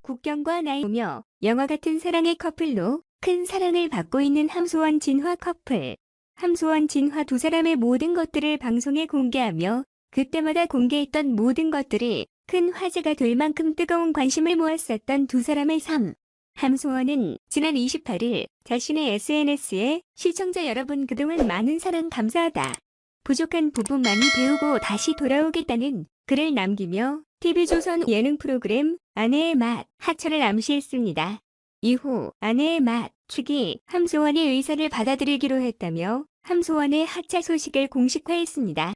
국경과 나이며 영화 같은 사랑의 커플로 큰 사랑을 받고 있는 함소원 진화 커플. 함소원 진화 두 사람의 모든 것들을 방송에 공개하며 그때마다 공개했던 모든 것들이 큰 화제가 될 만큼 뜨거운 관심을 모았었던 두 사람의 삶. 함소원은 지난 28일 자신의 SNS에 시청자 여러분 그동안 많은 사랑 감사하다. 부족한 부분 많이 배우고 다시 돌아오겠다는 글을 남기며 TV조선 예능 프로그램 아내의 맛 하차를 암시했습니다. 이후 아내의 맛 측이 함소원의 의사를 받아들이기로 했다며 함소원의 하차 소식을 공식화했습니다.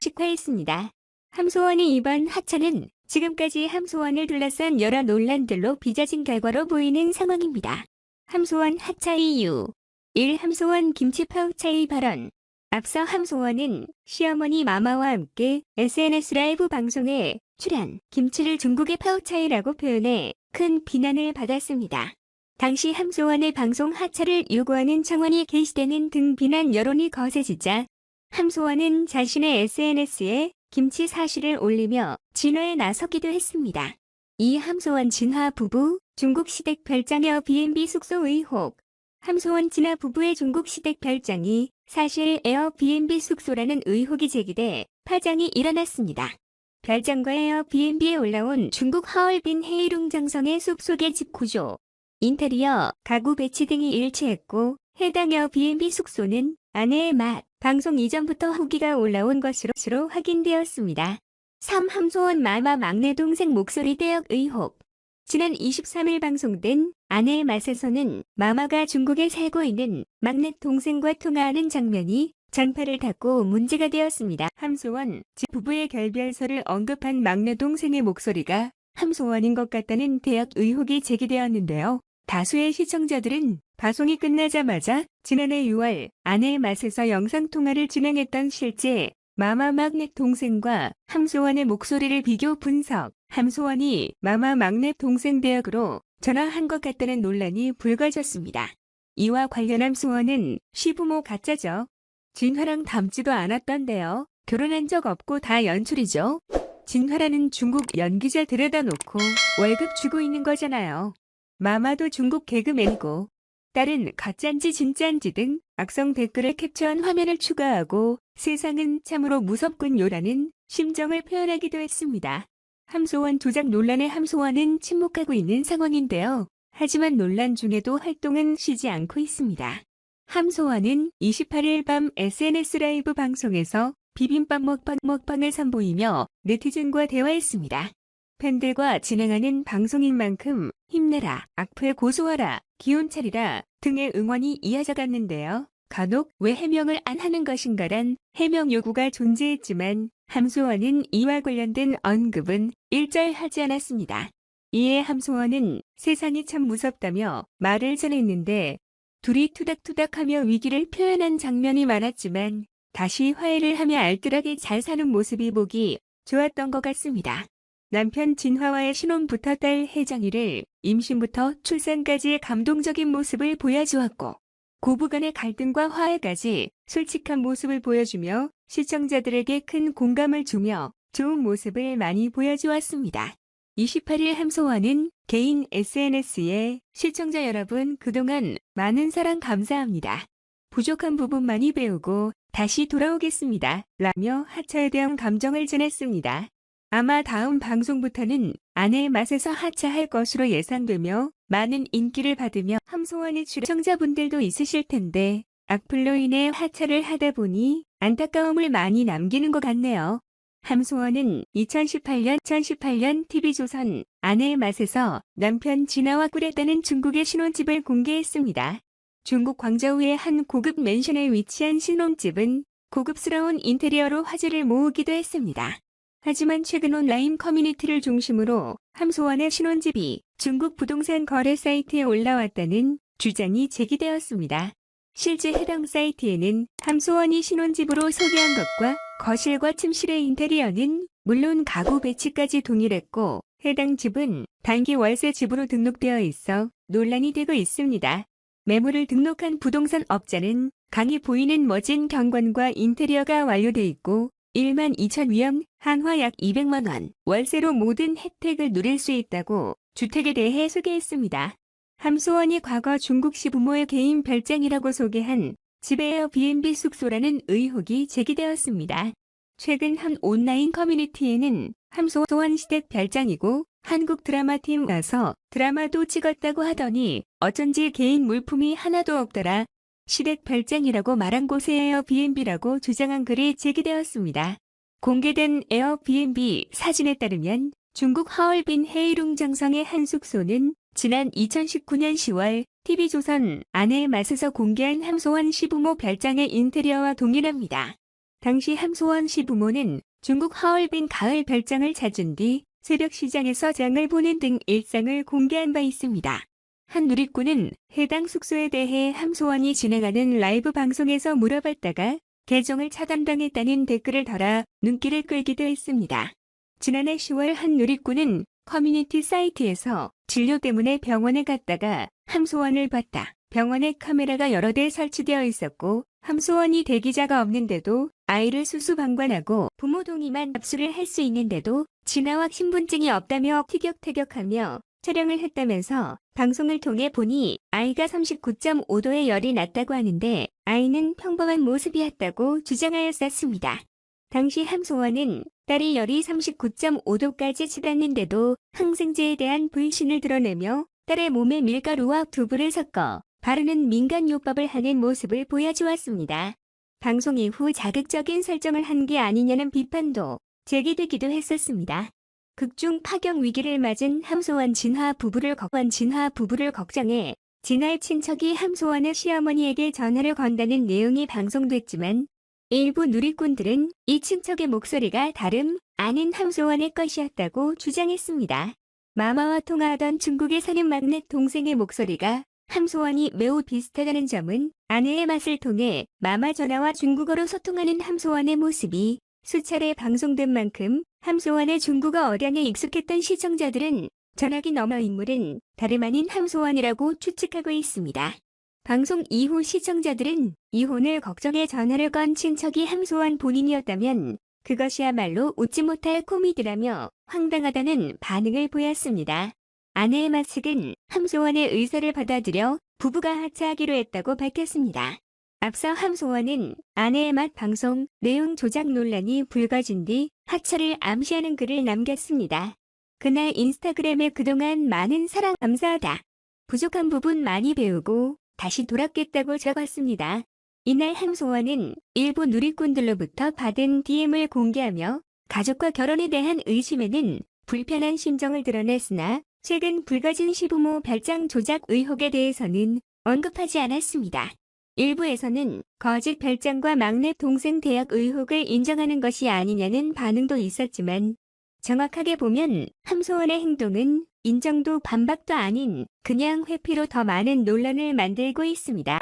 함소원이 이번 하차는 지금까지 함소원을 둘러싼 여러 논란들로 빚어진 결과로 보이는 상황입니다. 함소원 하차 이유 1. 함소원 김치 파우차이 발언. 앞서 함소원은 시어머니 마마와 함께 SNS 라이브 방송에 출연, 김치를 중국의 파우차이라고 표현해 큰 비난을 받았습니다. 당시 함소원의 방송 하차를 요구하는 청원이 게시되는 등 비난 여론이 거세지자 함소원은 자신의 SNS에 김치 사실을 올리며 진화에 나서기도 했습니다. 이 함소원 진화 부부 중국 시댁 별장 에어비앤비 숙소 의혹. 함소원 진화 부부의 중국 시댁 별장이 사실 에어비앤비 숙소라는 의혹이 제기돼 파장이 일어났습니다. 별장과 에어비앤비에 올라온 중국 하얼빈 헤이룽 장성의 숲속의 집 구조, 인테리어, 가구 배치 등이 일치했고 해당 에어비앤비 숙소는 아내의 맛 방송 이전부터 후기가 올라온 것으로 확인되었습니다. 3. 함소원 마마 막내 동생 목소리 대역 의혹. 지난 23일 방송된 아내의 맛에서는 마마가 중국에 살고 있는 막내 동생과 통화하는 장면이 전파를 탔고 문제가 되었습니다. 함소원 부부의 결별설을 언급한 막내 동생의 목소리가 함소원인 것 같다는 대역 의혹이 제기되었는데요. 다수의 시청자들은 방송이 끝나자마자 지난해 6월 아내의 맛에서 영상통화를 진행했던 실제 마마 막내 동생과 함소원의 목소리를 비교 분석, 함소원이 마마 막내 동생 대역으로 전화한 것 같다는 논란이 불거졌습니다. 이와 관련 함소원은 시부모 가짜죠. 진화랑 닮지도 않았던데요. 결혼한 적 없고 다 연출이죠. 진화라는 중국 연기자 들여다 놓고 월급 주고 있는 거잖아요. 마마도 중국 개그맨이고 딸은 가짜인지 진짜인지 등 악성 댓글을 캡처한 화면을 추가하고 세상은 참으로 무섭군요라는 심정을 표현하기도 했습니다. 함소원 조작 논란에 함소원은 침묵하고 있는 상황인데요. 하지만 논란 중에도 활동은 쉬지 않고 있습니다. 함소원은 28일 밤 SNS 라이브 방송에서 비빔밥 먹방을 선보이며 네티즌과 대화했습니다. 팬들과 진행하는 방송인 만큼 힘내라, 악플 고소하라, 기운 차리라 등의 응원이 이어져갔는데요. 간혹 왜 해명을 안 하는 것인가란 해명 요구가 존재했지만 함소원은 이와 관련된 언급은 일절하지 않았습니다. 이에 함소원은 세상이 참 무섭다며 말을 전했는데 둘이 투닥투닥하며 위기를 표현한 장면이 많았지만 다시 화해를 하며 알뜰하게 잘 사는 모습이 보기 좋았던 것 같습니다. 남편 진화와의 신혼부터 딸 혜정이를 임신부터 출산까지의 감동적인 모습을 보여주었고 고부간의 갈등과 화해까지 솔직한 모습을 보여주며 시청자들에게 큰 공감을 주며 좋은 모습을 많이 보여주었습니다. 28일 함소원은 개인 SNS에 시청자 여러분 그동안 많은 사랑 감사합니다. 부족한 부분 많이 배우고 다시 돌아오겠습니다. 라며 하차에 대한 감정을 전했습니다. 아마 다음 방송부터는 아내의 맛에서 하차할 것으로 예상되며 많은 인기를 받으며 함소원의 시청자분들도 있으실 텐데 악플로 인해 하차를 하다 보니 안타까움을 많이 남기는 것 같네요. 함소원은 2018년 TV조선 아내의 맛에서 남편 진아와 꿀했다는 중국의 신혼집을 공개했습니다. 중국 광저우의 한 고급 맨션에 위치한 신혼집은 고급스러운 인테리어로 화제를 모으기도 했습니다. 하지만 최근 온라인 커뮤니티를 중심으로 함소원의 신혼집이 중국 부동산 거래 사이트에 올라왔다는 주장이 제기되었습니다. 실제 해당 사이트에는 함소원이 신혼집으로 소개한 것과 거실과 침실의 인테리어는 물론 가구 배치까지 동일했고 해당 집은 단기 월세 집으로 등록되어 있어 논란이 되고 있습니다. 매물을 등록한 부동산 업자는 강이 보이는 멋진 경관과 인테리어가 완료돼 있고 12,000위안, 한화 약 200만 원, 월세로 모든 혜택을 누릴 수 있다고 주택에 대해 소개했습니다. 함소원이 과거 중국 시부모의 개인 별장이라고 소개한 집의 에어비앤비 숙소라는 의혹이 제기되었습니다. 최근 한 온라인 커뮤니티에는 함소원 시댁 별장이고 한국 드라마팀 와서 드라마도 찍었다고 하더니 어쩐지 개인 물품이 하나도 없더라. 시댁 별장이라고 말한 곳의 에어비앤비라고 주장한 글이 제기되었습니다. 공개된 에어비앤비 사진에 따르면 중국 하얼빈 헤이룽장성의 한 숙소는 지난 2019년 10월 TV조선 아내의 맛에서 공개한 함소원 시부모 별장의 인테리어와 동일합니다. 당시 함소원 시부모는 중국 하얼빈 가을 별장을 찾은 뒤 새벽 시장에서 장을 보는 등 일상을 공개한 바 있습니다. 한 누리꾼은 해당 숙소에 대해 함소원이 진행하는 라이브 방송에서 물어봤다가 계정을 차단당했다는 댓글을 달아 눈길을 끌기도 했습니다. 지난해 10월 한 누리꾼은 커뮤니티 사이트에서 진료 때문에 병원에 갔다가 함소원을 봤다. 병원에 카메라가 여러 대 설치되어 있었고 함소원이 대기자가 없는데도 아이를 수수방관하고 부모 동의만 접수를 할 수 있는데도 진화와 신분증이 없다며 티격태격하며 촬영을 했다면서 방송을 통해 보니 아이가 39.5도의 열이 났다고 하는데 아이는 평범한 모습이었다고 주장하였었습니다. 당시 함소원은 딸이 열이 39.5도까지 치닫는데도 항생제에 대한 불신을 드러내며 딸의 몸에 밀가루와 두부를 섞어 바르는 민간요법을 하는 모습을 보여주었습니다. 방송 이후 자극적인 설정을 한 게 아니냐는 비판도 제기되기도 했었습니다. 극중 파경 위기를 맞은 함소원 진화 부부를 걱정해 진화의 친척이 함소원의 시어머니에게 전화를 건다는 내용이 방송됐지만 일부 누리꾼들은 이 친척의 목소리가 다름 아닌 함소원의 것이었다고 주장했습니다. 마마와 통화하던 중국에 사는 막내 동생의 목소리가 함소원이 매우 비슷하다는 점은 아내의 맛을 통해 마마 전화와 중국어로 소통하는 함소원의 모습이 수차례 방송된 만큼 함소원의 중국어 억양에 익숙했던 시청자들은 전화기 너머 인물은 다름 아닌 함소원이라고 추측하고 있습니다. 방송 이후 시청자들은 이혼을 걱정해 전화를 건 친척이 함소원 본인이었다면 그것이야말로 웃지 못할 코미디라며 황당하다는 반응을 보였습니다. 아내의 맛 측은 함소원의 의사를 받아들여 부부가 하차하기로 했다고 밝혔습니다. 앞서 함소원은 아내의 맛 방송 내용 조작 논란이 불거진 뒤 하차를 암시하는 글을 남겼습니다. 그날 인스타그램에 그동안 많은 사랑 감사하다. 부족한 부분 많이 배우고 다시 돌아겠다고 적었습니다. 이날 함소원은 일부 누리꾼들로부터 받은 DM을 공개하며 가족과 결혼에 대한 의심에는 불편한 심정을 드러냈으나 최근 불거진 시부모 별장 조작 의혹에 대해서는 언급하지 않았습니다. 일부에서는 거짓 별장과 막내 동생 대학 의혹을 인정하는 것이 아니냐는 반응도 있었지만 정확하게 보면 함소원의 행동은 인정도 반박도 아닌 그냥 회피로 더 많은 논란을 만들고 있습니다.